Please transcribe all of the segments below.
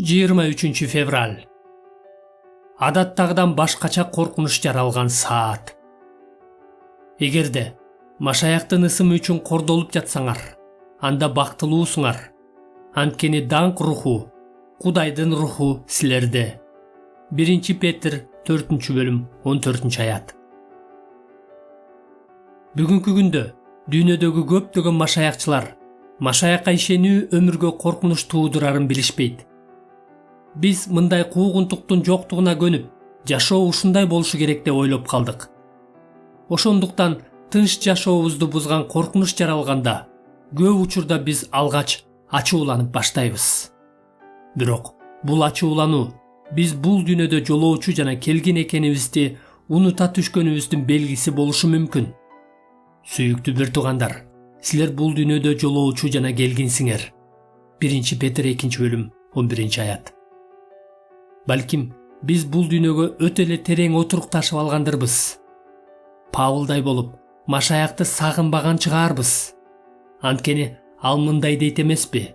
23 февраль. Адаттагыдан башкача коркунуч жаралган саат. Эгерде машаяктын ысымы үчүн кордолуп жатсаңар, анда бактылуусуңар. Анткени даңк руху, Кудайдын руху силерде. 1 Петр 4-бөлүм 14-аят. Бүгүнкү күндө дүйнөдөгү көптөгөн машаякчылар машаякка ишенүү өмүргө коркунуч туудурарын билишпейт. Биз мындай куугунтуктун жоктугуна көнүп, жашоо ушундай болушу керек деп ойлоп калдык. Ошондуктан тынч жашообузду бузган коркунуч жаралганда, көп учурда биз алгач ачууланып баштайбыз. Бирок бул ачуулануу биз бул дүйнөдө жолоочу жана келген экенибизди унута түшкөнүбүздүн белгиси болушу мүмкүн. Сүйүктүү бир туугандар, силер бул дүйнөдө жолоочу жана келгинсиңер. 1 Петр 2-бөлүм 11-аят. Балким биз бул дүйнөгө өтө эле терең отурукташып алгандырбыз. Павылдай болуп, машаякты сагынбаган чыгарбыз. Анткени ал мындай дейт эмеспи?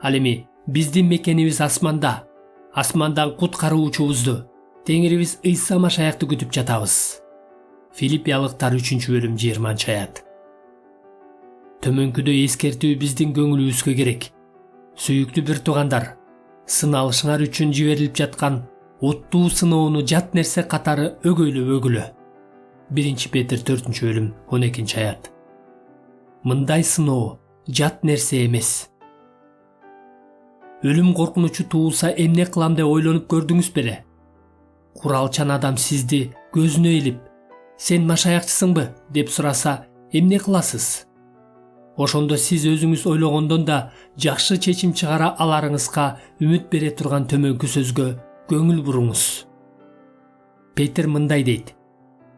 Ал эми биздин мекенибиз асманда, асмандан куткаруучубузду, Теңирибиз Ыйса машаякты күтүп жатабыз. Филиппиялыктар 3-бөлүм 20-аят. Төмөнкүдө эскертүү биздин көңүлүбүзгө керек. Сүйүктүү бир туугандар, сыналышыңар үчүн жиберилип жаткан оттуу сыноону жат нерсе катары өгөйлө. 1 Петр 4-бөлүм 12-аят. Мындай сыноо жат нерсе эмес. Өлүм коркунучу туулса эмне кылам деп ойлонуп көрдүңүз беле? Куралчан адам сизди көзүнө илип, "Сен машаякчысыңбы?" деп сураса, эмне кыласыз? Ошондо сиз өзүңүз ойлогондон да жакшы чечим чыгара аларыңызга үмүт бере турган төмөнкү сөзгө көңүл буруңуз. Петр мындай дейт: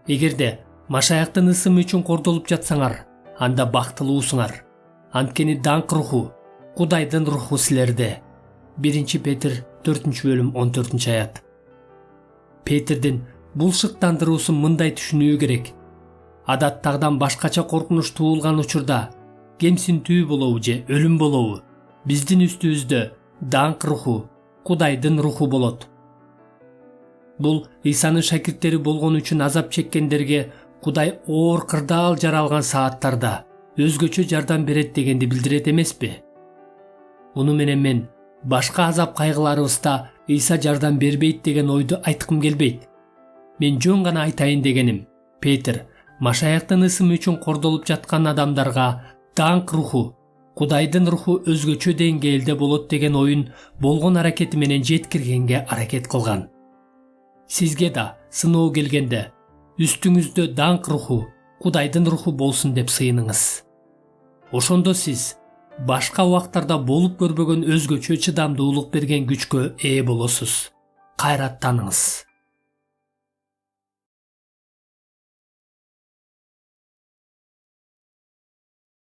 Эгерде машаяктын ысымы үчүн кордолуп жатсаңар, анда бактылуусуңар. Анткени даңк руху, Кудайдын руху силерде. 1 Петр 4-бөлүм 14-аят. Петрдин бул шыктандыруусун мындай түшүнүү керек. Адаттагыдан башкача коркунуч туулган учурда, кемсинтүү болобу же өлүм болобу, биздин үстүбүздө даңк руху, Кудайдын руху болот. Бул Ыйсанын шакирттери болгон үчүн азап чеккендерге Кудай оор кырдаал жаралган сааттарда өзгөчө жардам берет дегенди билдирет эмеспи? Муну менен мен башка азап кайгыларыбызда Ыйса жардам бербейт деген ойду айткым келбейт. Мен жөн гана айтайын дегеним, Петр машаяктын ысымы үчүн кордолуп жаткан адамдарга даңк руху, Кудайдын руху өзгөчө деңгээлде болот деген оюн болгон аракети менен жеткиргенге аракет кылган. Сизге да сыноо келгенде үстүңүздө даңк руху, Кудайдын руху болсун деп сыйыныңыз. Ошондо сиз башка убактарда болуп көрбөгөн өзгөчө чыдамдуулук берген күчкө ээ болосуз. Кайраттаныңыз.